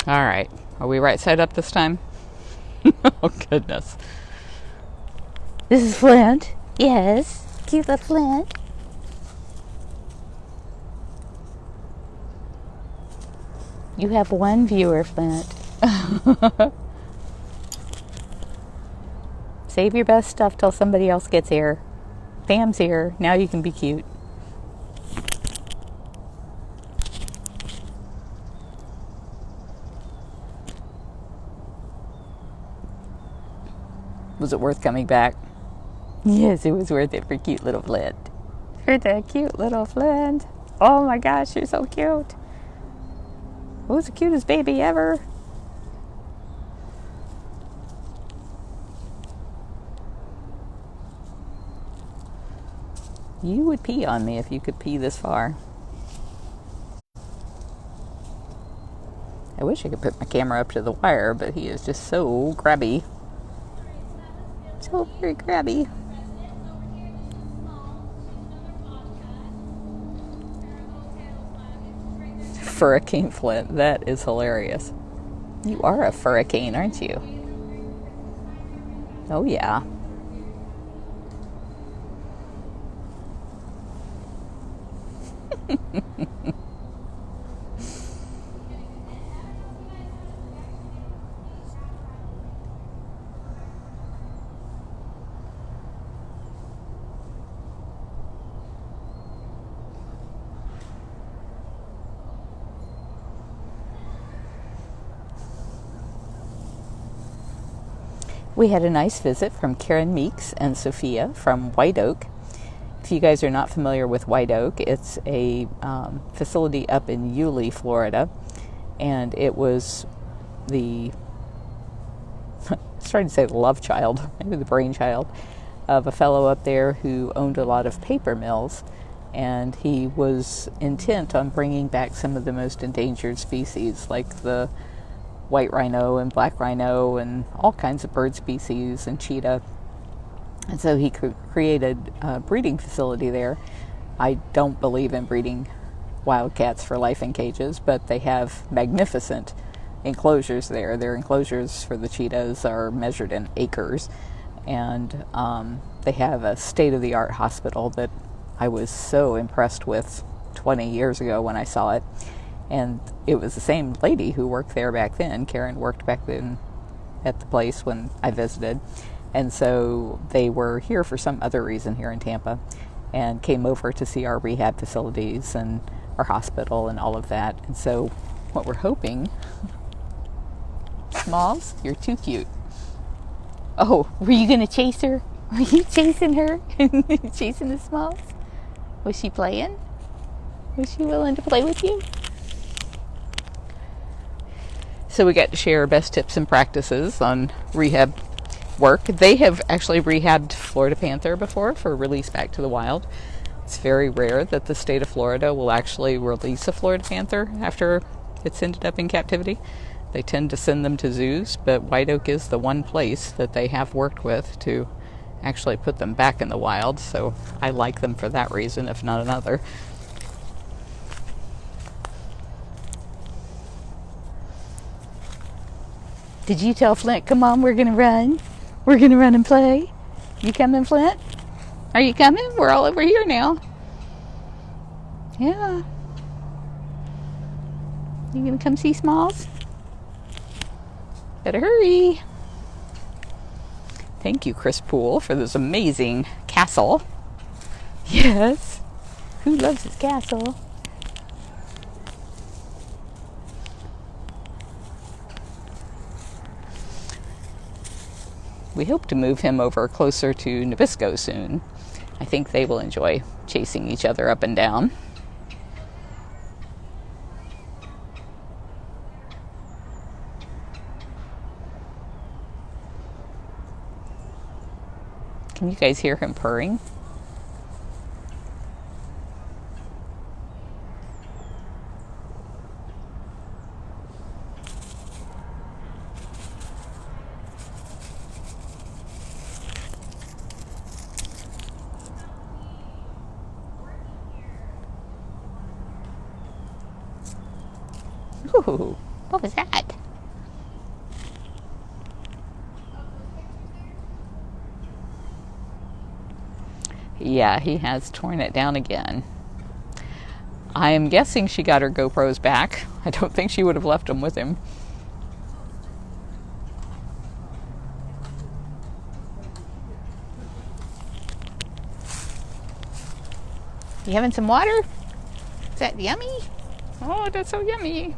All right. Are we right side up this time? Oh, goodness. This is Flint. Yes. Cute little Flint. You have one viewer, Flint. Save your best stuff till somebody else gets here. Pam's here. Now you can be cute. Was it worth coming back? Yes, it was worth it for cute little Flint. For the cute little Flint. Oh my gosh, you're so cute. Who's the cutest baby ever? You would pee on me if you could pee this far. I wish I could put my camera up to the wire, but he is just so grabby. So very grabby. Furricane Flint, that is hilarious. You are a furricane, aren't you? Oh, yeah. We had a nice visit from Karen Meeks and Sophia from White Oak. If you guys are not familiar with White Oak, it's a facility up in Yulee, Florida, and it was the, I was trying to say the love child, maybe the brainchild, of a fellow up there who owned a lot of paper mills, and he was intent on bringing back some of the most endangered species, like the white rhino and black rhino and all kinds of bird species and cheetah. And so he created a breeding facility there. I don't believe in breeding wildcats for life in cages, but they have magnificent enclosures there. Their enclosures for the cheetahs are measured in acres, and they have a state-of-the-art hospital that I was so impressed with 20 years ago when I saw it. And it was the same lady who worked there back then. Karen worked back then at the place when I visited. And so they were here for some other reason here in Tampa and came over to see our rehab facilities and our hospital and all of that. And so what we're hoping... Smalls, you're too cute. Oh, were you going to chase her? Were you chasing her? Chasing the Smalls? Was she playing? Was she willing to play with you? So we got to share our best tips and practices on rehab work. They have actually rehabbed Florida panther before for release back to the wild. It's very rare that the state of Florida will actually release a Florida panther after it's ended up in captivity. They tend to send them to zoos, but White Oak is the one place that they have worked with to actually put them back in the wild. So I like them for that reason, if not another. Did you tell Flint, come on, we're going to run? We're going to run and play? You coming, Flint? Are you coming? We're all over here now. Yeah. You going to come see Smalls? Better hurry. Thank you, Chris Poole, for this amazing castle. Yes. Who loves his castle? We hope to move him over closer to Nabisco soon. I think they will enjoy chasing each other up and down. Can you guys hear him purring? Ooh. What was that? Yeah, he has torn it down again. I am guessing she got her GoPros back. I don't think she would have left them with him. You having some water? Is that yummy? Oh, that's so yummy.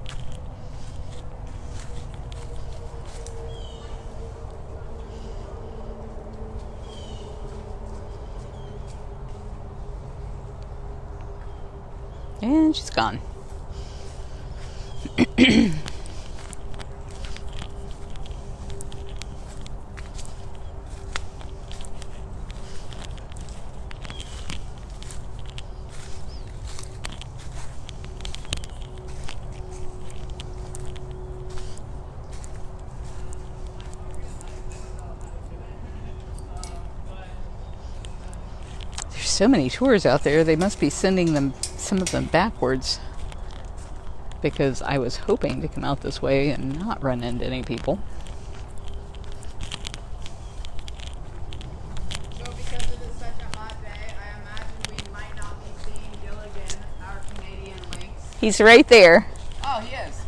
And she's gone. There's so many tours out there. They must be sending them, some of them, backwards, because I was hoping to come out this way and not run into any people. So because it is such a hot day, I imagine we might not be seeing Gilligan, our Canadian lynx. He's right there, Oh, he is.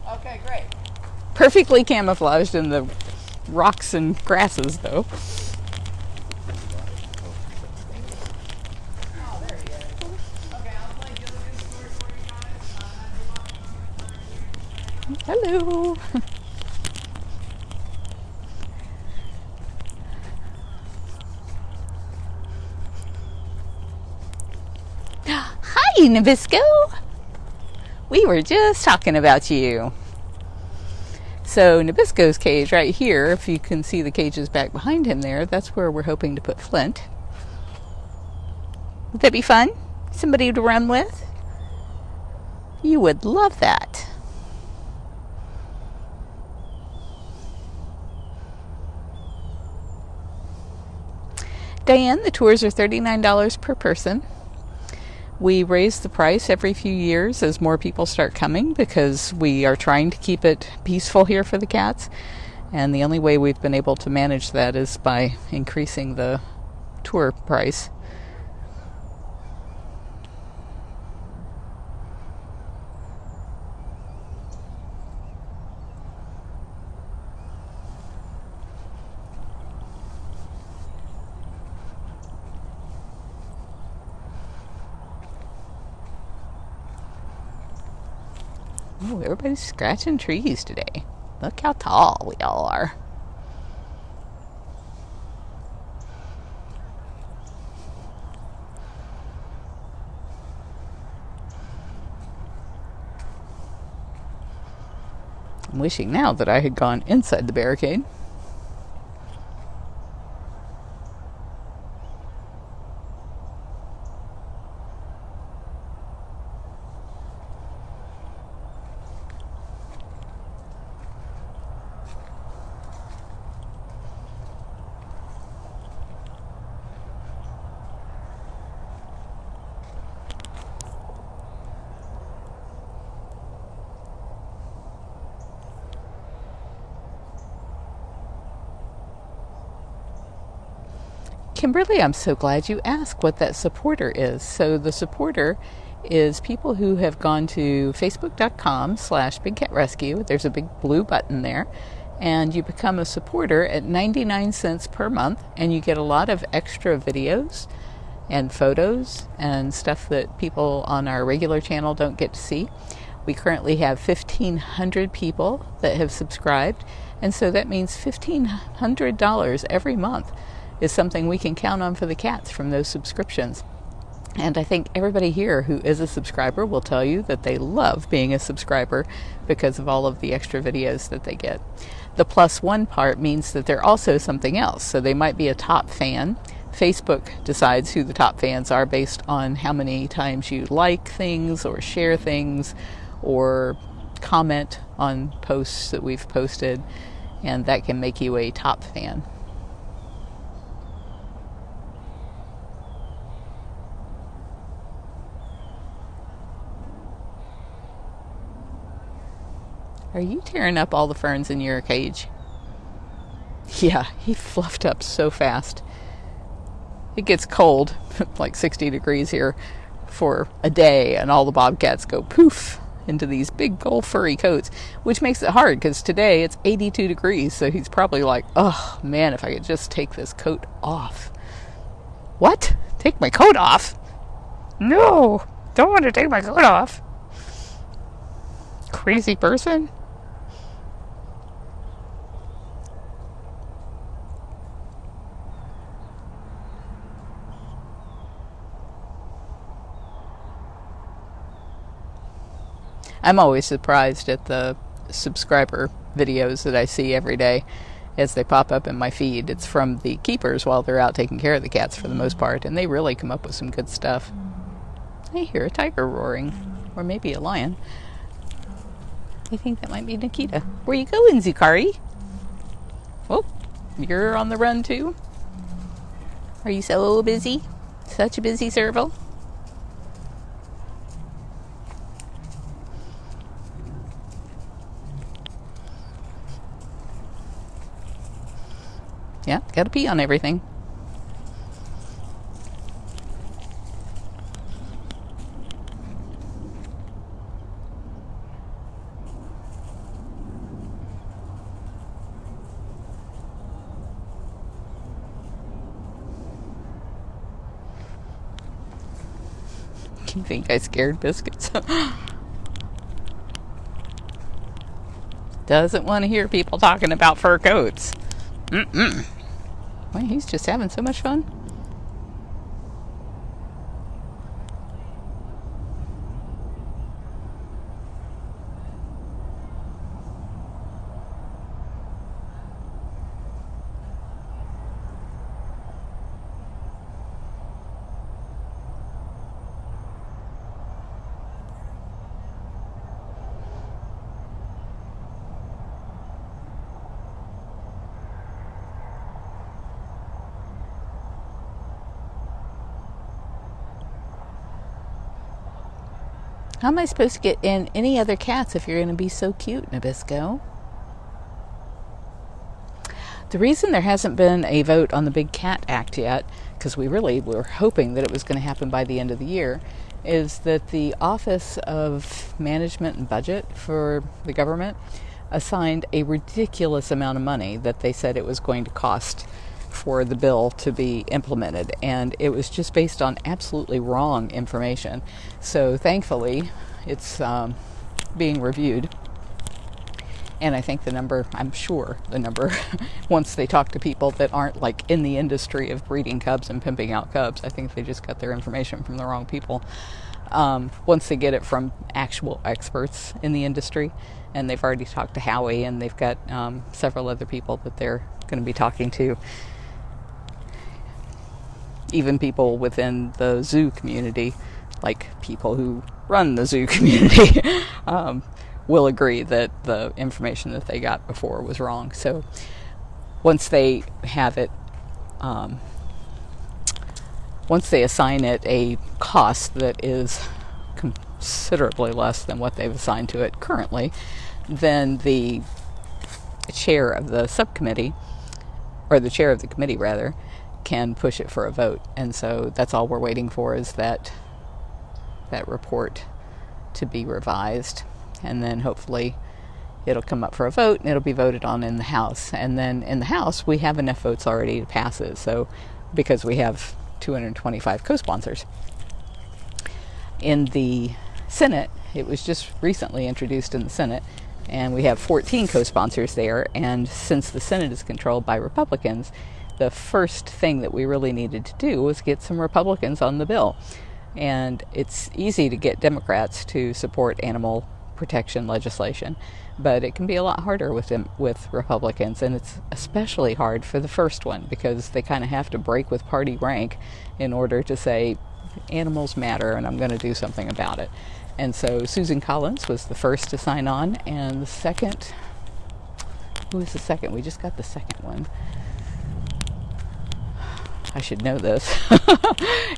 Okay, great. perfectly camouflaged in the rocks and grasses, though. Oh, there he is. Okay, I'll play Gilligan's story for you guys. Hello. Hi, Nabisco. We were just talking about you. So Nabisco's cage right here, if you can see the cages back behind him there, that's where we're hoping to put Flint. Would that be fun? Somebody to run with? You would love that. Diane, the tours are $39 per person. We raise the price every few years as more people start coming because we are trying to keep it peaceful here for the cats. And the only way we've been able to manage that is by increasing the tour price. Oh, everybody's scratching trees today. Look how tall we all are. I'm wishing now that I had gone inside the barricade. Kimberly, I'm so glad you asked what that supporter is. So the supporter is people who have gone to facebook.com/BigCatRescue. There's a big blue button there. And you become a supporter at 99 cents per month. And you get a lot of extra videos and photos and stuff that people on our regular channel don't get to see. We currently have 1,500 people that have subscribed. And so that means $1,500 every month is something we can count on for the cats from those subscriptions. And I think everybody here who is a subscriber will tell you that they love being a subscriber because of all of the extra videos that they get. The +1 part means that they're also something else. So they might be a top fan. Facebook decides who the top fans are based on how many times you like things or share things or comment on posts that we've posted, and that can make you a top fan. Are you tearing up all the ferns in your cage? Yeah, he fluffed up so fast. It gets cold, like 60 degrees here, for a day, and all the bobcats go poof into these big old furry coats, which makes it hard because today it's 82 degrees, so he's probably like, oh man, if I could just take this coat off. What? Take my coat off? No, don't want to take my coat off. Crazy person. I'm always surprised at the subscriber videos that I see every day as they pop up in my feed. It's from the keepers while they're out taking care of the cats for the most part, and they really come up with some good stuff. I hear a tiger roaring, or maybe a lion. I think that might be Nikita. Where you going, Zukari? Oh, you're on the run too? Are you so busy? Such a busy serval? Yeah, gotta pee on everything. You think I scared Biscuits? Doesn't want to hear people talking about fur coats. Well, he's just having so much fun. How am I supposed to get in any other cats if you're going to be so cute, Nabisco? The reason there hasn't been a vote on the Big Cat Act yet, because we really were hoping that it was going to happen by the end of the year, is that the Office of Management and Budget for the government assigned a ridiculous amount of money that they said it was going to cost for the bill to be implemented, and it was just based on absolutely wrong information. So thankfully it's being reviewed, and I think I'm sure the number once they talk to people that aren't like in the industry of breeding cubs and pimping out cubs, I think they just got their information from the wrong people. Once they get it from actual experts in the industry, and they've already talked to Howie, and they've got several other people that they're going to be talking to, even people within the zoo community, like people who run the zoo community, will agree that the information that they got before was wrong. So once they have it, once they assign it a cost that is considerably less than what they've assigned to it currently, then the chair of the subcommittee, or the chair of the committee rather, can push it for a vote. And so that's all we're waiting for, is that report to be revised, and then hopefully it'll come up for a vote and it'll be voted on in the House. And then in the House we have enough votes already to pass it, so because we have 225 co-sponsors. In the Senate, it was just recently introduced in the Senate, and we have 14 co-sponsors there, and since the Senate is controlled by Republicans, the first thing that we really needed to do was get some Republicans on the bill. And it's easy to get Democrats to support animal protection legislation, but it can be a lot harder with Republicans, and it's especially hard for the first one because they kind of have to break with party rank in order to say animals matter and I'm going to do something about it. And so Susan Collins was the first to sign on, and the second, who was the second? We just got the second one. I should know this.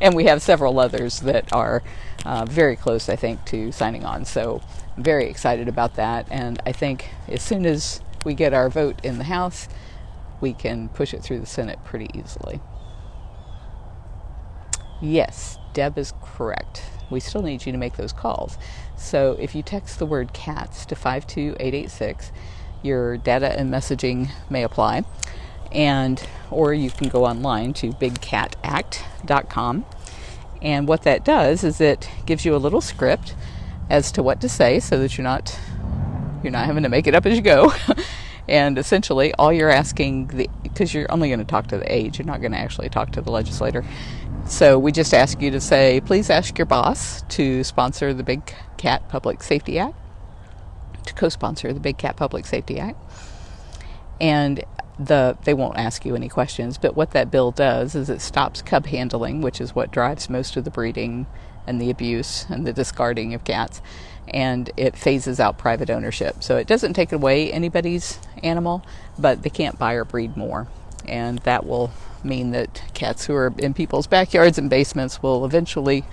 And we have several others that are very close, I think, to signing on. So I'm very excited about that, and I think as soon as we get our vote in the House, we can push it through the Senate pretty easily. Yes, Deb is correct. We still need you to make those calls. So if you text the word CATS to 52886, your data and messaging may apply. Or you can go online to bigcatact.com. And what that does is it gives you a little script as to what to say so that you're not having to make it up as you go. And essentially all you're asking, because you're only going to talk to the aide, you're not going to actually talk to the legislator. So we just ask you to say, please ask your boss to sponsor the Big Cat Public Safety Act, to co-sponsor the Big Cat Public Safety Act. And they won't ask you any questions, but what that bill does is it stops cub handling, which is what drives most of the breeding and the abuse and the discarding of cats, and it phases out private ownership. So it doesn't take away anybody's animal, but they can't buy or breed more. And that will mean that cats who are in people's backyards and basements will eventually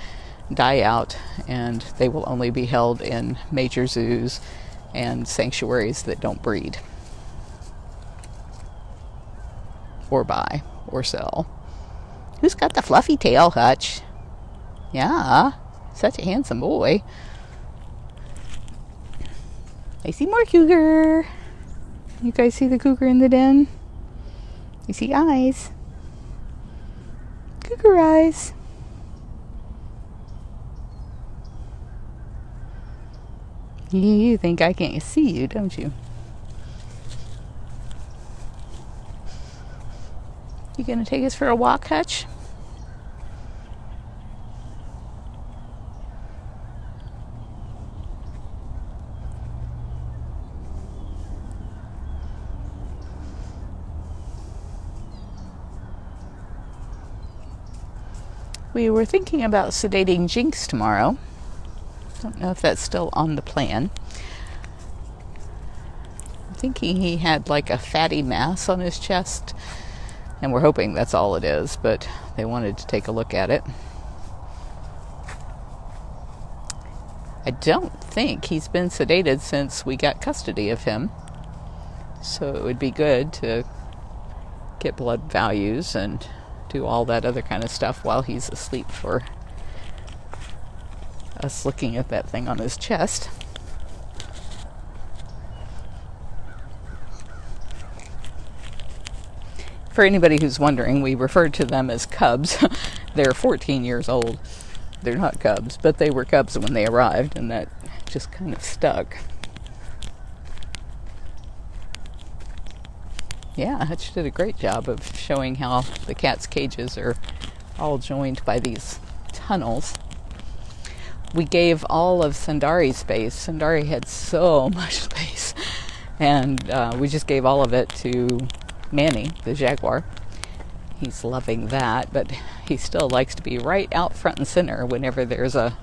die out, and they will only be held in major zoos and sanctuaries that don't breed or buy or sell. Who's got the fluffy tail, Hutch? Yeah, such a handsome boy. I see more cougar. You guys see the cougar in the den? You see eyes. Cougar eyes. You think I can't see you, don't you? You gonna take us for a walk, Hutch? We were thinking about sedating Jinx tomorrow. Don't know if that's still on the plan. I'm thinking he had like a fatty mass on his chest, and we're hoping that's all it is, but they wanted to take a look at it. I don't think he's been sedated since we got custody of him, so it would be good to get blood values and do all that other kind of stuff while he's asleep for us looking at that thing on his chest. For anybody who's wondering, we referred to them as cubs. They're 14 years old. They're not cubs, but they were cubs when they arrived, and that just kind of stuck. Yeah, Hutch did a great job of showing how the cat's cages are all joined by these tunnels. We gave all of Sundari space. Sundari had so much space, and we just gave all of it to Manny, the jaguar. He's loving that, but he still likes to be right out front and center whenever there's a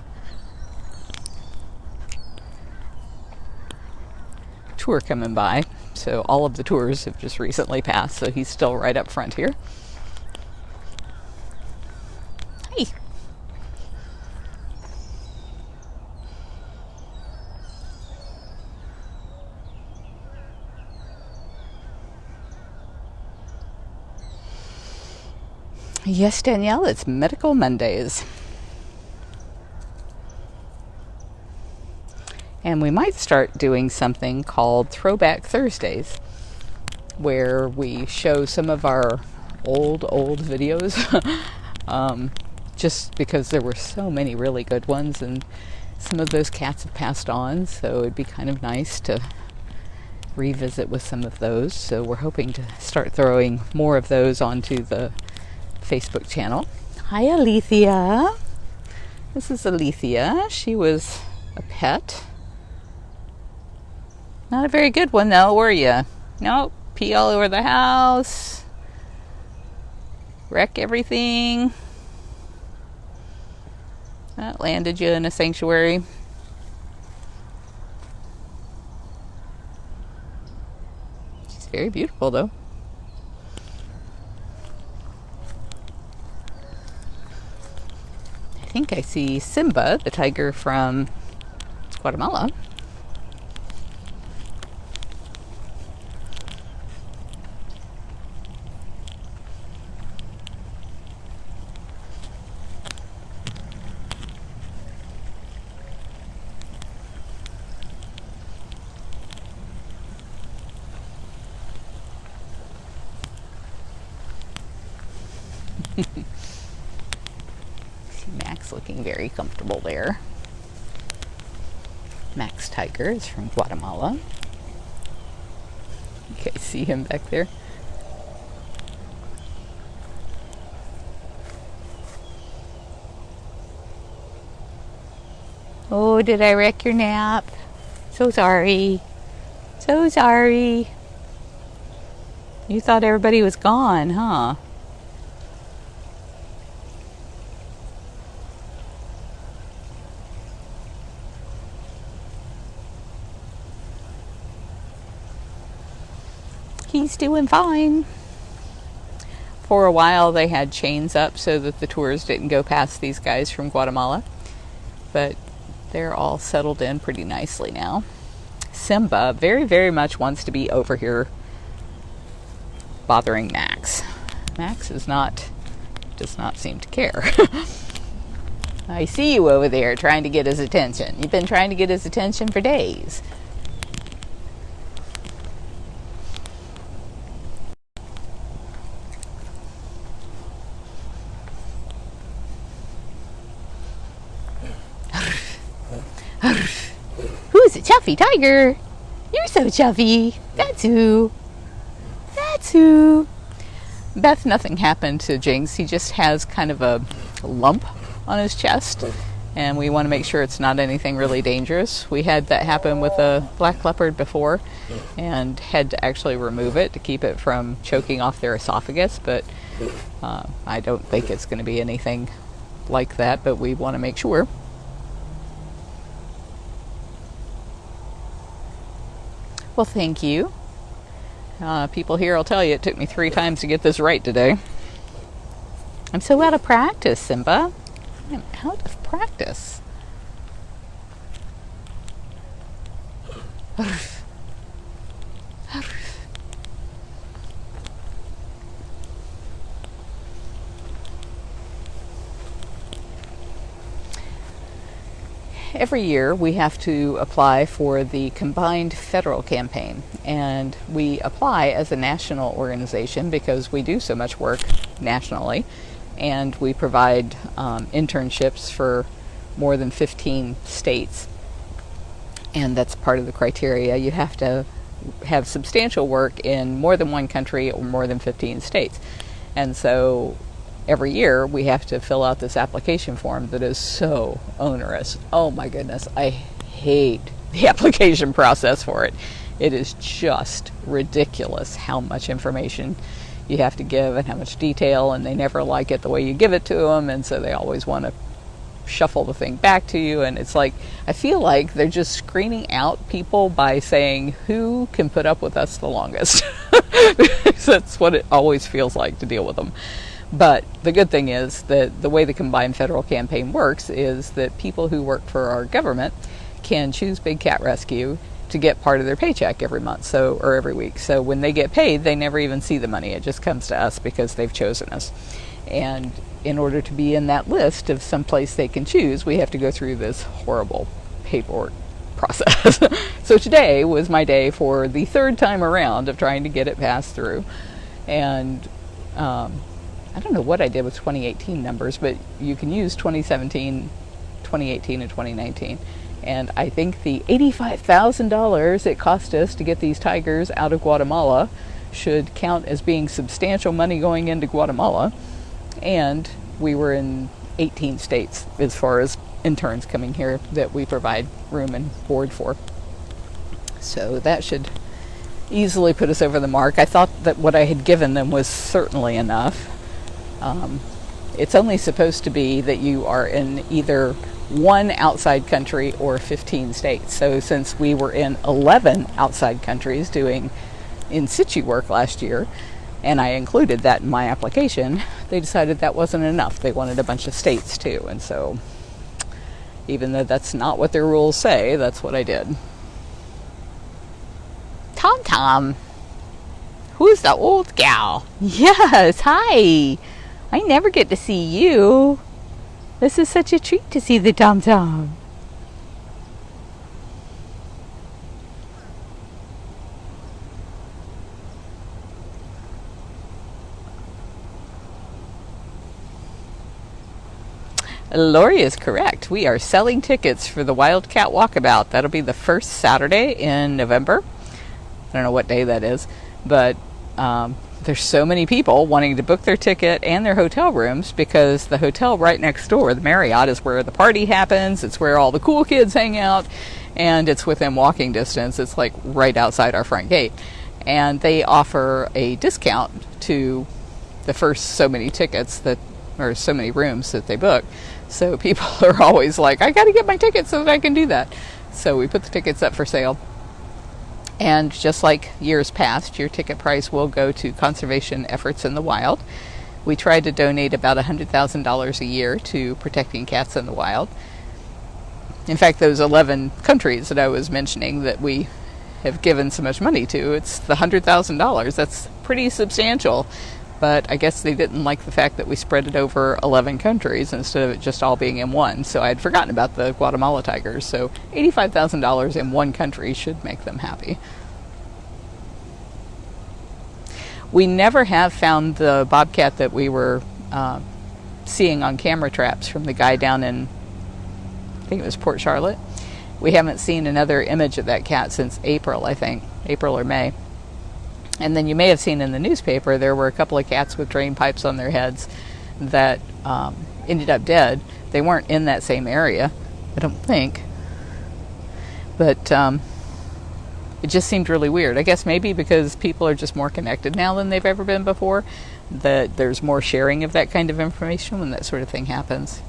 tour coming by. So all of the tours have just recently passed, so he's still right up front here. Hey. Yes, Danielle, it's Medical Mondays. And we might start doing something called Throwback Thursdays, where we show some of our old videos, just because there were so many really good ones, and some of those cats have passed on, so it'd be kind of nice to revisit with some of those. So we're hoping to start throwing more of those onto the Facebook channel. Hi, Alethea. This is Alethea. She was a pet. Not a very good one, though, were you? Nope. Pee all over the house. Wreck everything. That landed you in a sanctuary. She's very beautiful, though. I think I see Simba, the tiger from Guatemala. looking very comfortable there. Max Tiger is from Guatemala. You guys see him back there? Oh, did I wreck your nap? So sorry. So sorry. You thought everybody was gone, huh? He's doing fine. For a while they had chains up so that the tours didn't go past these guys from Guatemala. But they're all settled in pretty nicely now. Simba very, very much wants to be over here bothering Max. Max does not seem to care. I see you over there trying to get his attention. You've been trying to get his attention for days. Who's a chuffy tiger? You're so chuffy. That's who. That's who. Beth, nothing happened to Jinx. He just has kind of a lump on his chest, and we want to make sure it's not anything really dangerous. We had that happen with a black leopard before and had to actually remove it to keep it from choking off their esophagus, but I don't think it's going to be anything like that, but we want to make sure. Well, thank you. People here will tell you it took me 3 times to get this right today. I'm so out of practice, Simba. I'm out of practice. Every year we have to apply for the combined federal campaign, and we apply as a national organization because we do so much work nationally, and we provide internships for more than 15 states, and that's part of the criteria. You have to have substantial work in more than one country or more than 15 states, and so every year we have to fill out this application form that is so onerous. Oh my goodness, I hate the application process for it. It is just ridiculous how much information you have to give and how much detail, and they never like it the way you give it to them, and so they always want to shuffle the thing back to you, and it's like, I feel like they're just screening out people by saying who can put up with us the longest. That's what it always feels like to deal with them. But the good thing is that the way the combined federal campaign works is that people who work for our government can choose Big Cat Rescue to get part of their paycheck every month, or every week. So when they get paid, they never even see the money. It just comes to us because they've chosen us. And in order to be in that list of some place they can choose, we have to go through this horrible paperwork process. So today was my day for the 3rd time around of trying to get it passed through. And I don't know what I did with 2018 numbers, but you can use 2017, 2018, and 2019. And I think the $85,000 it cost us to get these tigers out of Guatemala should count as being substantial money going into Guatemala. And we were in 18 states as far as interns coming here that we provide room and board for. So that should easily put us over the mark. I thought that what I had given them was certainly enough. It's only supposed to be that you are in either one outside country or 15 states. So since we were in 11 outside countries doing in situ work last year, and I included that in my application, they decided that wasn't enough. They wanted a bunch of states too. And so even though that's not what their rules say, that's what I did. Tom Tom, who's the old gal? Yes, hi. I never get to see you. This is such a treat to see the Tom Tom. Lori is correct. We are selling tickets for the Wildcat Walkabout. That'll be the first Saturday in November. I don't know what day that is, but there's so many people wanting to book their ticket and their hotel rooms because the hotel right next door, the Marriott, is where the party happens. It's where all the cool kids hang out, and it's within walking distance. It's like right outside our front gate. And they offer a discount to the first so many tickets that, or so many rooms that they book. So people are always like, I got to get my tickets so that I can do that. So we put the tickets up for sale. And just like years past, your ticket price will go to conservation efforts in the wild. We try to donate about $100,000 a year to protecting cats in the wild. In fact, those 11 countries that I was mentioning that we have given so much money to, it's the $100,000. That's pretty substantial. But I guess they didn't like the fact that we spread it over 11 countries instead of it just all being in one. So I'd forgotten about the Guatemala tigers. So $85,000 in one country should make them happy. We never have found the bobcat that we were seeing on camera traps from the guy down in, I think it was Port Charlotte. We haven't seen another image of that cat since April, I think. April or May. And then you may have seen in the newspaper there were a couple of cats with drain pipes on their heads that ended up dead. They weren't in that same area, I don't think. But it just seemed really weird. I guess maybe because people are just more connected now than they've ever been before, that there's more sharing of that kind of information when that sort of thing happens.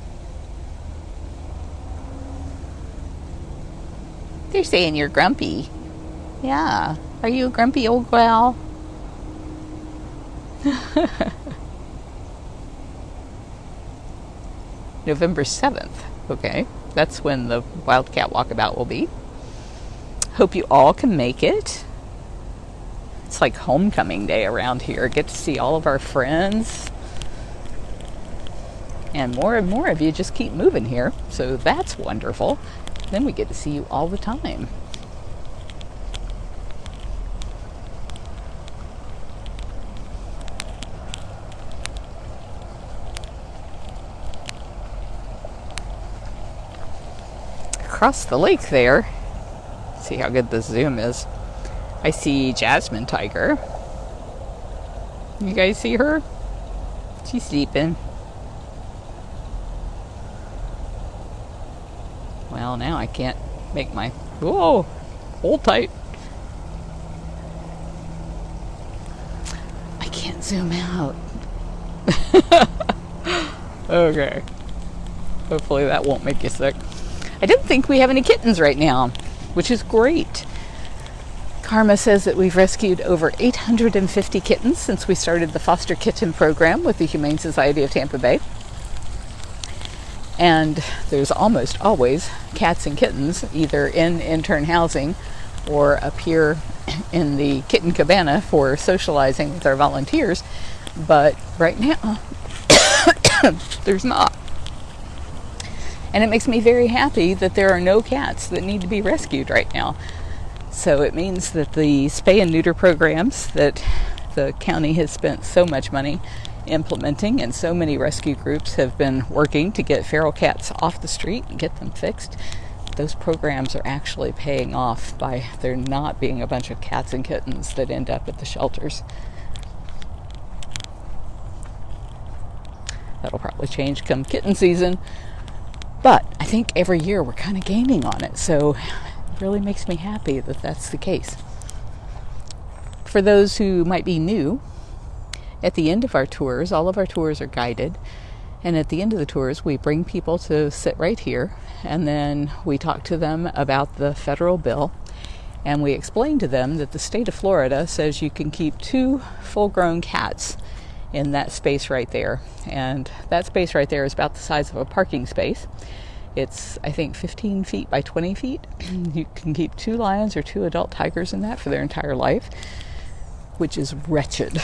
They're saying you're grumpy. Yeah. Are you a grumpy old gal? November 7th. Okay. That's when the Wildcat Walkabout will be. Hope you all can make it. It's like homecoming day around here. Get to see all of our friends. And more of you just keep moving here. So that's wonderful. Then we get to see you all the time. Across the lake there, see how good the zoom is, I see Jasmine Tiger. You guys see her? She's sleeping. Well, now I can't make my, whoa, hold tight. I can't zoom out. Okay. Hopefully that won't make you sick. I don't think we have any kittens right now, which is great. Karma says that we've rescued over 850 kittens since we started the foster kitten program with the Humane Society of Tampa Bay. And there's almost always cats and kittens, either in intern housing or up here in the kitten cabana for socializing with our volunteers. But right now, there's not. And it makes me very happy that there are no cats that need to be rescued right now. So it means that the spay and neuter programs that the county has spent so much money implementing, and so many rescue groups have been working to get feral cats off the street and get them fixed, those programs are actually paying off by there not being a bunch of cats and kittens that end up at the shelters. That'll probably change come kitten season. But I think every year we're kind of gaining on it, so it really makes me happy that that's the case. For those who might be new, at the end of our tours, all of our tours are guided, and at the end of the tours we bring people to sit right here, and then we talk to them about the federal bill, and we explain to them that the state of Florida says you can keep 2 full-grown cats in that space right there. And that space right there is about the size of a parking space. It's, I think, 15 feet by 20 feet. You can keep 2 lions or 2 adult tigers in that for their entire life, which is wretched.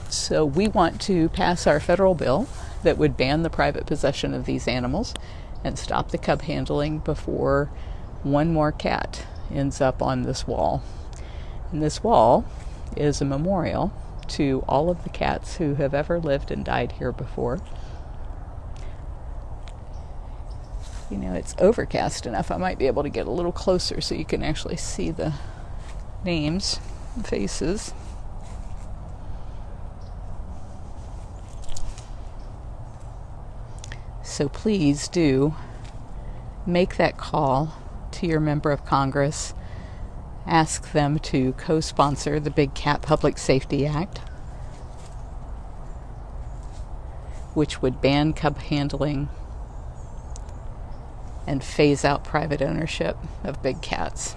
So we want to pass our federal bill that would ban the private possession of these animals and stop the cub handling before one more cat ends up on this wall. And this wall is a memorial to all of the cats who have ever lived and died here before. You know, it's overcast enough. I might be able to get a little closer so you can actually see the names and faces. So please do make that call to your member of Congress. Ask them to co-sponsor the Big Cat Public Safety Act, which would ban cub handling and phase out private ownership of big cats.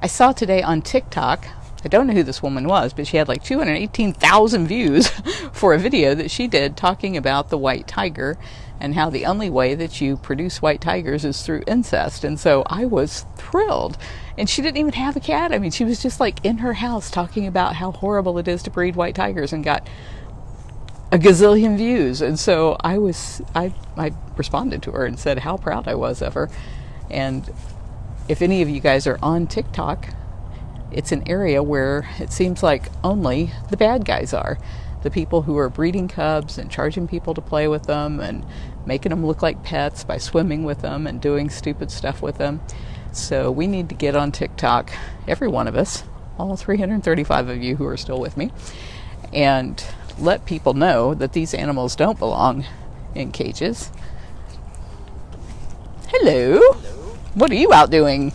I saw today on TikTok, I don't know who this woman was, but she had like 218,000 views for a video that she did talking about the white tiger and how the only way that you produce white tigers is through incest. And so I was thrilled. And she didn't even have a cat. I mean, she was just like in her house talking about how horrible it is to breed white tigers and got a gazillion views. And so I responded to her and said how proud I was of her. And if any of you guys are on TikTok, it's an area where it seems like only the bad guys are. The people who are breeding cubs and charging people to play with them and making them look like pets by swimming with them and doing stupid stuff with them. So we need to get on TikTok, every one of us, all 335 of you who are still with me, and let people know that these animals don't belong in cages. Hello. Hello. What are you out doing?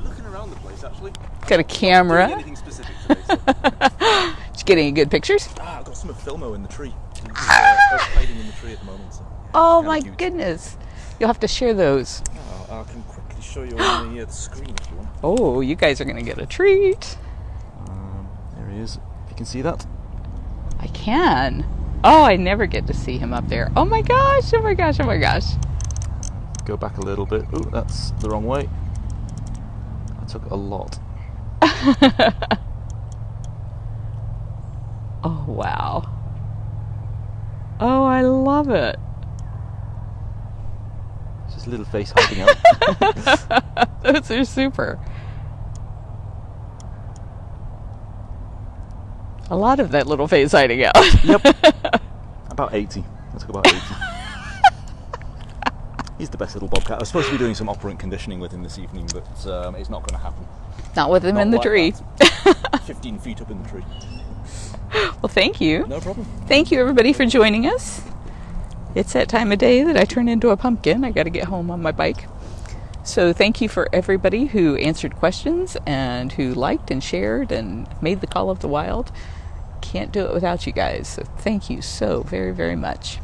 Looking around the place, actually. Got a camera. Not doing anything specific today, so. Did you get any good pictures? I've got some of Filmo in the tree. Us hiding in the tree at the moment. So, Oh kinda my cute. goodness. You'll have to share those. I can quickly show you on the screen if you want. Oh, you guys are going to get a treat. There he is. If you can see that. I can. Oh, I never get to see him up there. Oh my gosh, oh my gosh, oh my gosh. Go back a little bit. Oh, that's the wrong way. I took a lot. Oh, wow. Oh, I love it. It's just a little face hiding out. Those are super. A lot of that little face hiding out. Yep. About 80. I took about 80. He's the best little bobcat. I was supposed to be doing some operant conditioning with him this evening, but it's not going to happen. Not with him Not in the like tree. that. 15 feet up in the tree. Well, thank you. No problem. Thank you, everybody, for joining us. It's that time of day that I turn into a pumpkin. I got to get home on my bike. So thank you for everybody who answered questions and who liked and shared and made the call of the wild. Can't do it without you guys. So thank you so very, very much.